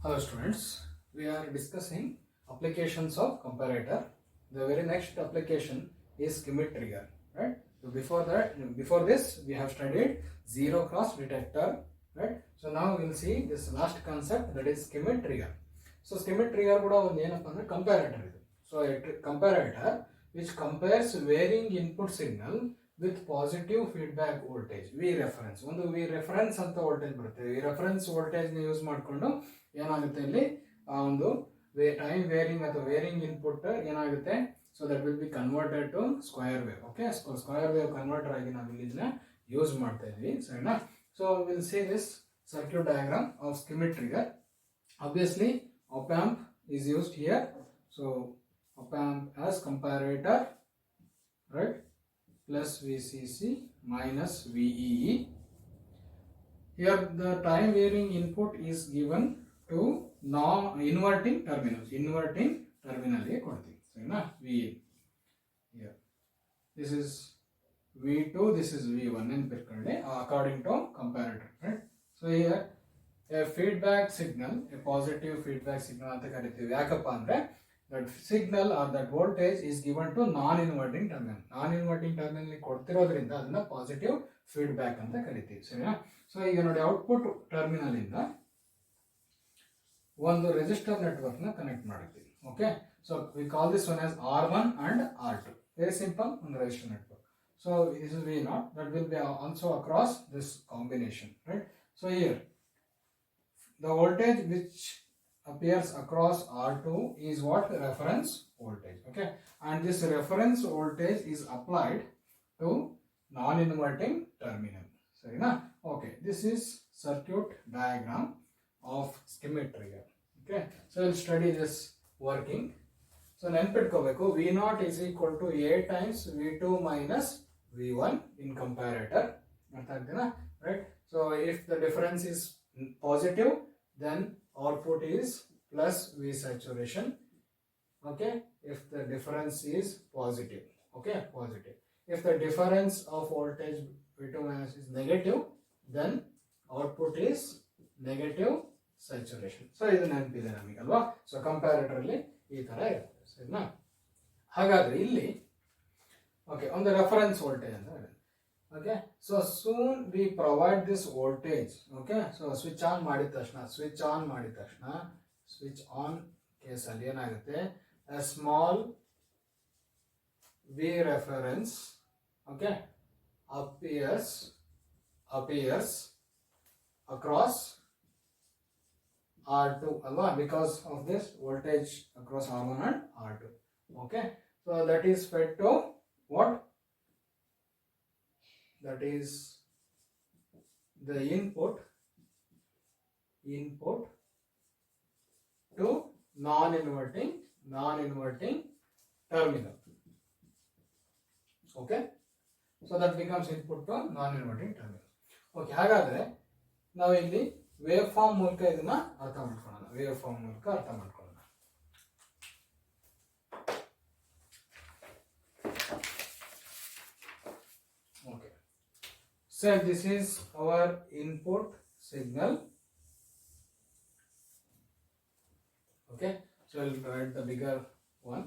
Hello students, we are discussing applications of comparator. The very next application is Schmitt trigger, right? So before this we have studied zero cross detector, right? So now we'll see this last concept, that is Schmitt trigger. So Schmitt trigger kuda ಒಂದು ಏನಪ್ಪ ಅಂದ್ರೆ comparator ಇದು. So a comparator which compares varying input signal with positive feedback voltage V reference. ಒಂದು V reference ಅಂತ voltage ಬರುತ್ತೆ. V reference voltage ನ use ಮಾಡಿಕೊಂಡು ಏನಾಗುತ್ತೆ ಇಲ್ಲಿ ಆ ಒಂದು ಟೈಮ್ ವೇರಿಂಗ್ ಅಥವಾ ವೇರಿಂಗ್ ಇನ್ಪುಟ್ ಏನಾಗುತ್ತೆ, so that will be converted to square wave. Okay, square wave converter ಆಗಿ ನಾವು ಇಲ್ಲಿ ಇದನ್ನ ಯೂಸ್ ಮಾಡ್ತಾ ಇದ್ವಿ, ಸರಿನಾ? So will see this circuit diagram of Schmitt trigger. Obviously op amp is used here, so op amp as comparator, right, plus VCC minus VEE. Here the time varying input is given to non-inverting terminals. Inverting terminal ಗೆ ಕೊಡ್ತೀವಿ, ಸರಿನಾ? VE. Here this is V2, this is V1 ನೆನಪಿಟ್ಕೊಳ್ಳಿ according to comparator, right? So here a feedback signal, a positive feedback signal ಅಂತ ಕರಿತೀವಿ. ಯಾಕಪ್ಪ ಅಂದ್ರೆ that signal or that voltage is given to non-inverting terminal. Non-inverting terminal ಕೊಡ್ತಿರೋದ್ರಿಂದ ಅದನ್ನ positive feedback ಅಂತ ಕರಿತೀವಿ, ಸರಿನಾ? So ಈಗ ನೋಡಿ, ಔಟ್ಪುಟ್ ಟರ್ಮಿನಲ್ ಇಂದ ಒಂದು ರೆಸಿಸ್ಟರ್ ನೆಟ್ವರ್ಕ್ ನ ಕನೆಕ್ಟ್ ಮಾಡ್ತೀವಿ. Okay, so we call this one as R1 and R2. Very simple, ಒಂದು resistor network. So this is V0, that will be also across this combination, right? So here the voltage which appears across R2 is what? Reference voltage. Okay, and this reference voltage is applied to non-inverting terminal, sarina? Okay, this is circuit diagram of Schmitt trigger. Okay, so we'll study this working. So ನೆನಪಿಟ್ಕೋಬೇಕು, V0 is equal to A times V2 minus V1 in comparator. ಅರ್ಥ ಆಗ್ತೀನಾ? Right? So if the difference is positive, then output is plus V saturation. Okay, if the difference is positive, okay, positive. If the difference of voltage V2 minus is negative, then output is negative saturation. So ಇದು ನೆನಪಿದೆ ನಮಗೆ ಅಲ್ವಾ? So comparator ಅಲ್ಲಿ ಈ ತರ ಇರುತ್ತೆ, ಸರಿನಾ? ಹಾಗಾದ್ರೆ ಇಲ್ಲಿ ಓಕೆ, ಒಂದು ರೆಫರೆನ್ಸ್ ವೋಲ್ಟೇಜ್ ಅಂತ ಹೇಳಿ. Okay, so soon we provide this voltage. Okay, so switch on ಮಾಡಿದ ತಕ್ಷಣ ಸ್ವಿಚ್ ಆನ್ ಕೇಸಲ್ಲಿ ಏನಾಗುತ್ತೆ, a small V reference, okay, appears across R2 alwa, because of this voltage across R1 and R2. Okay, so that is fed to what? That is the input to non-inverting terminal. Okay, so that becomes input to non-inverting terminal. Okay, ಹಾಗಾದ್ರೆ ನಾವು ಇಲ್ಲಿ wave form ಮೂಲಕ ಇದನ್ನ ಅರ್ಥ ಮಾಡ್ಕೊಳ್ಳೋಣ. Okay, so this is our input signal. Okay, so I'll write the bigger one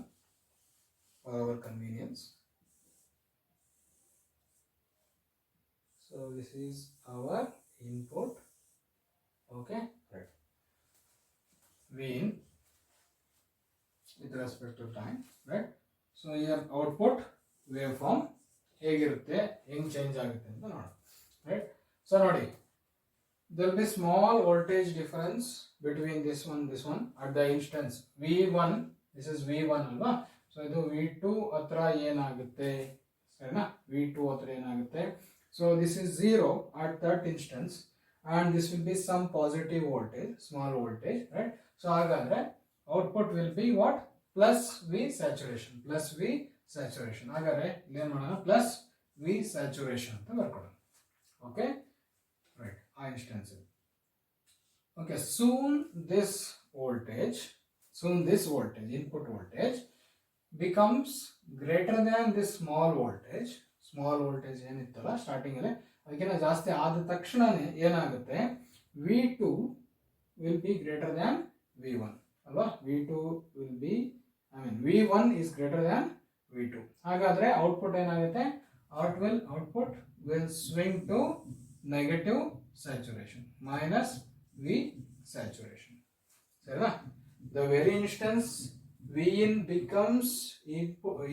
for our convenience. So this is our input. Okay, right. Vin with respect to time, right? So here output waveform ಹೇಗಿರುತ್ತೆ, ಹೆಂಗ್ change ಆಗುತ್ತೆ ಅಂತ ನೋಡೋಣ, right? So ನೋಡಿ, there will be small voltage difference between this one at the instance V1. this is V1 ಅಲ್ವಾ? So ಇದು V2 ಹತ್ರ ಏನಾಗುತ್ತೆ, ಸರಿನಾ? V2 ಹತ್ರ ಏನಾಗುತ್ತೆ, so this is 0 at that instance and this will be some positive voltage, small voltage, right? so ಹಾಗಾದ್ರೆ output will be what? plus V saturation. ಹಾಗಾದ್ರೆ ಏನು ಮಾಡೋಣ, plus V saturation ಅಂತ ಬರ್ಕೊಳ್ಳೋಣ. ಓಕೆ, right, ಆ instance. Okay, soon this voltage, input voltage becomes greater than this small voltage ಏನಿತ್ತಲ್ಲ starting ಅಲ್ಲಿ, ಅದಕ್ಕಿಂತ ಜಾಸ್ತಿ ಆದ ತಕ್ಷಣನೇ ಏನಾಗುತ್ತೆ, V2 will be greater than V1 ಅಲ್ವಾ. V2 will be V1 is greater than V2. ಹಾಗಾದ್ರೆ ಔಟ್ಪುಟ್ ಏನಾಗುತ್ತೆ, output will swing to negative saturation minus V saturation. ಸರಿನಾ? The very instance V in becomes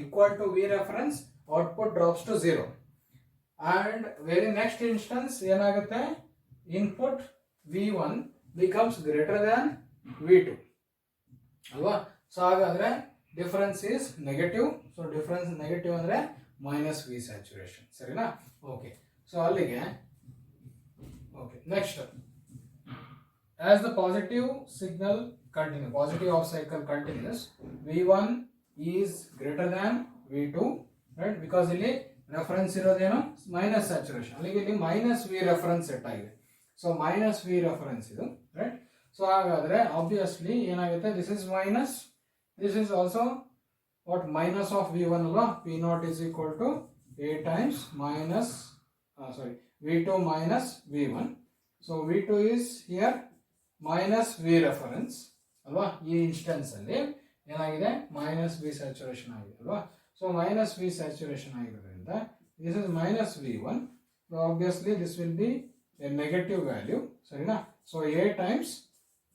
equal to V reference, output drops to 0. And very next instance ಏನಾಗುತ್ತೆ, input V1 becomes greater than V2 ಅಲ್ವಾ. So ಹಾಗಾದ್ರೆ difference is negative. So difference negative ಅಂದ್ರೆ minus V saturation. ಸರಿನಾ? Okay. So ಅಲ್ಲಿಗೆ okay. Next, as the positive signal continue, positive off cycle continues, V1 is greater than V2, right? Because ಇಲ್ಲಿ reference ಇರೋದೇನು minus saturation, ಅಲ್ಲಿಗೆ ಇಲ್ಲಿ minus V reference set ಆಗಿದೆ. So minus V reference ಇದು, right. So ಹಾಗಾದ್ರೆ obviously ಏನಾಗುತ್ತೆ, this is minus, this is also what minus of V1 ಅಲ್ವಾ. P0 is equal to A times minus V2 minus V1. So V2 is here minus V reference ಅಲ್ವಾ. ಈ instance ಅಲ್ಲಿ ಏನಾಗಿದೆ, minus V saturation ಆಗಿದೆ ಅಲ್ವಾ. So minus V saturation ಆಗಿರೋದ್ರಿಂದ this is minus V1. So obviously this will be a negative value. ಸರಿನಾ? So a times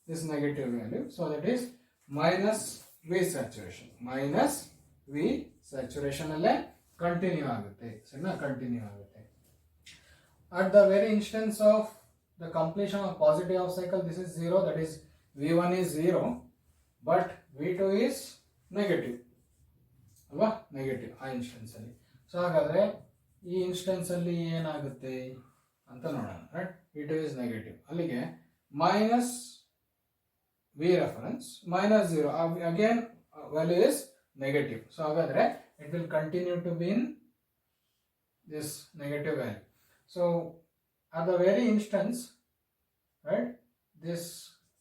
this negative value. So that is minus V saturation. Minus V saturation ಅಲ್ಲೇ continue ಆಗುತ್ತೆ. ಸರಿನಾ? Continue ಆಗುತ್ತೆ. At the very instance of the completion of positive off cycle, this is 0, that is V1 is 0, but V2 is negative ಅಲ್ವಾ, negative ಆ instance ಅಲ್ಲಿ. So ಹಾಗಾದ್ರೆ ಈ instance ಅಲ್ಲಿ ಏನಾಗುತ್ತೆ ಅಂತ ನೋಡೋಣ, ರೈಟ್. V2 is ನೆಗೆಟಿವ್, ಅಲ್ಲಿಗೆ minus V reference minus 0, again value is negative. So ಹಾಗಾದ್ರೆ it will continue to be in this negative value. So at the very instance, right, this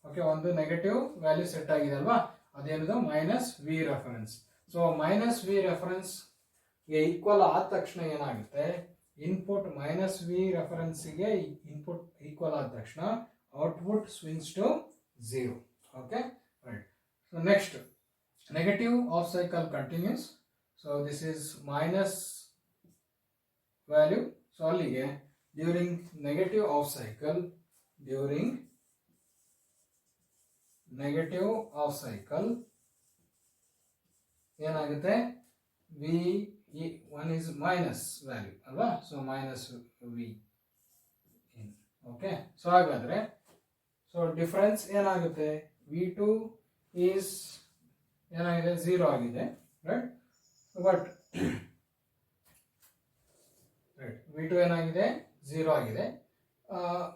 okay ಒಂದು negative value set ಆಗಿದೆ ಅಲ್ವಾ, ಅದೇನದು minus V reference. So minus V reference ಗೆ equal ಆದ ತಕ್ಷಣ ಏನಾಗುತ್ತೆ, input minus V ರೆಫರೆನ್ಸ್ಗೆ input equal ಆದ ತಕ್ಷಣ output swings to 0. Okay, right. So next, negative half cycle continues. So this is minus value. So ಅಲ್ಲಿಗೆ ಡ್ಯೂರಿಂಗ್ ನೆಗೆಟಿವ್ ಆಫ್ ಸೈಕಲ್, ಏನಾಗುತ್ತೆ, V1 is minus value ಅಲ್ವಾ. So minus V in. Okay. So ಹಾಗಾದ್ರೆ so difference ಏನಾಗುತ್ತೆ, V2 is ಏನಾಗಿದೆ, 0 ಆಗಿದೆ, right. But V2 ಏನಾಗಿದೆ, 0 ಆಗಿದೆ,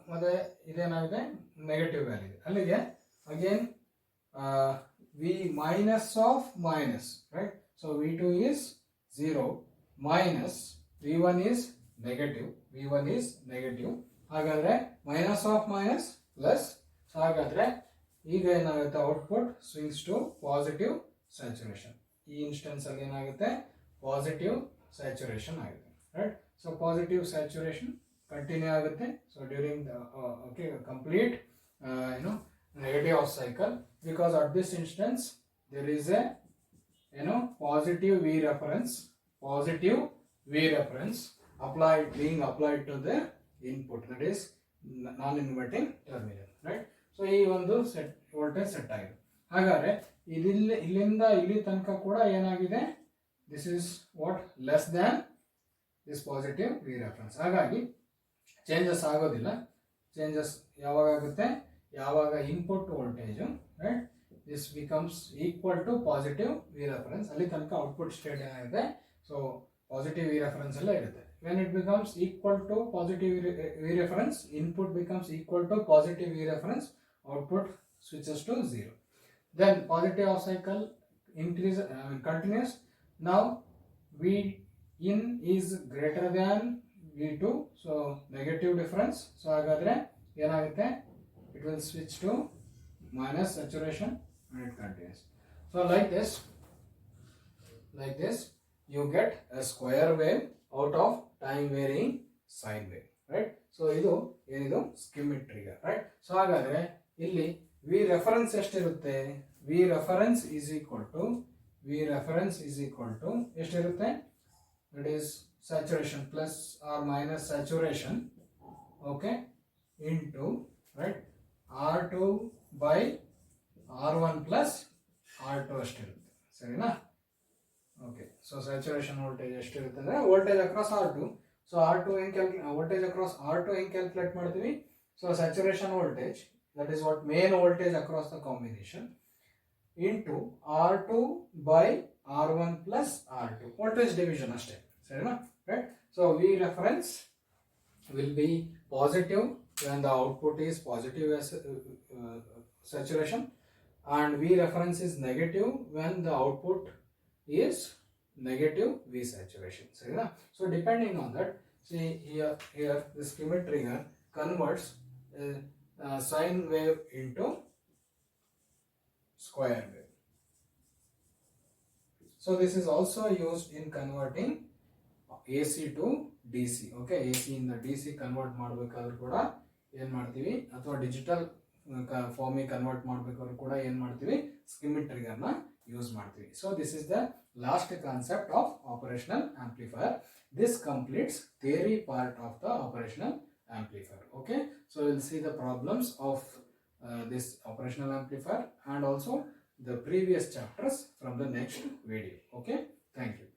ಮತ್ತೆ ಇದೇನಾಗಿದೆ, ನೆಗೆಟಿವ್ ವ್ಯಾಲ್ಯೂ ಇದೆ. ಅಲ್ಲಿಗೆ again V minus of minus, right. So V2 is 0 minus V1 is negative. ಹಾಗಾದ್ರೆ minus of minus plus. So ಹಾಗಾದ್ರೆ ಈಗ ಏನಾಗುತ್ತೆ, output swings to positive saturation. ಈ ಇನ್ಸ್ಟೆನ್ಸ್ ಅಲ್ಲಿ ಏನಾಗುತ್ತೆ, ಪಾಸಿಟಿವ್ ಸ್ಯಾಚುರೇಷನ್ ಆಗುತ್ತೆ, right. So positive saturation continue ಆಗುತ್ತೆ. So during the complete negative off cycle, because at this instance there is a positive V reference being applied to the input, that is non-inverting terminal, right. So ಈ ಒಂದು voltage set ಆಗಿದೆ. ಹಾಗಾದ್ರೆ ಇಲ್ಲಿಂದ ಇಲ್ಲಿ ತನಕ ಕೂಡ ಏನಾಗಿದೆ, this is what less than this positive V reference. ಹಾಗಾಗಿ ಚೇಂಜಸ್ ಆಗೋದಿಲ್ಲ. ಚೇಂಜಸ್ ಯಾವಾಗ ಆಗುತ್ತೆ, ಯಾವಾಗ input voltage, right, this becomes equal to positive V reference. ಅಲ್ಲಿ ತನಕ ಔಟ್ಪುಟ್ ಸ್ಟೇಟ್ ಏನಾಗುತ್ತೆ, ಸೊ ಪಾಸಿಟಿವ್ ವಿ ರೆಫರೆನ್ಸ್ ಅಲ್ಲೇ ಇರುತ್ತೆ. When it becomes equal to positive V reference, input becomes equal to positive V reference, output switches to 0. Then positive half cycle continues. Now V in is greater than V2, so negative difference. So ಹಾಗಾದ್ರೆ ಏನಾಗುತ್ತೆ, it will switch to minus saturation and it continues. So like this you get a square wave out of time varying sine wave, right. So ಇದು ಏನಿದು, schematic trigger, right. So ಹಾಗಾದ್ರೆ ಇಲ್ಲಿ V reference ಎಷ್ಟಿರುತ್ತೆ? V reference is equal to ಎಷ್ಟಿರುತ್ತೆ? It is saturation plus or minus saturation, okay, into, right, R2 by R1 plus R2 ಅಷ್ಟಿರುತ್ತೆ, ಸರಿನಾ? Okay, so saturation voltage ಎಷ್ಟಿರುತ್ತೆ ಅಂದರೆ voltage across R2. So R2 voltage across R2 ಹೆಂಗೆ calculate ಮಾಡ್ತೀವಿ? So saturation voltage, that is what main voltage across the combination, into R2 by R1 plus R2, voltage division ಅಷ್ಟೇ, ಸರಿನಾ? Right? So V reference will be positive when the output is positive as saturation, and V reference is negative when the output is negative V saturation, ಸರಿನಾ? So depending on that, see here this Schmitt trigger converts sine wave into square wave. So this is also used in converting AC to DC. Okay, AC ಇಂದ DC convert ಮಾಡಬೇಕಾದ್ರೂ ಕೂಡ ಏನು ಮಾಡ್ತೀವಿ, ಅಥವಾ digital ಫಾರ್ಮಿಗೆ convert ಮಾಡಬೇಕಾದ್ರೂ ಕೂಡ ಏನು ಮಾಡ್ತೀವಿ, ಸ್ಕಿಮಿಟ್ ಟ್ರಿಗರ್ನ use ಮಾಡ್ತೀವಿ. So this is the last concept of operational amplifier. This completes theory part of the operational amplifier. Okay, so we'll see the problems of this operational amplifier and also the previous chapters from the next video. Okay, thank you.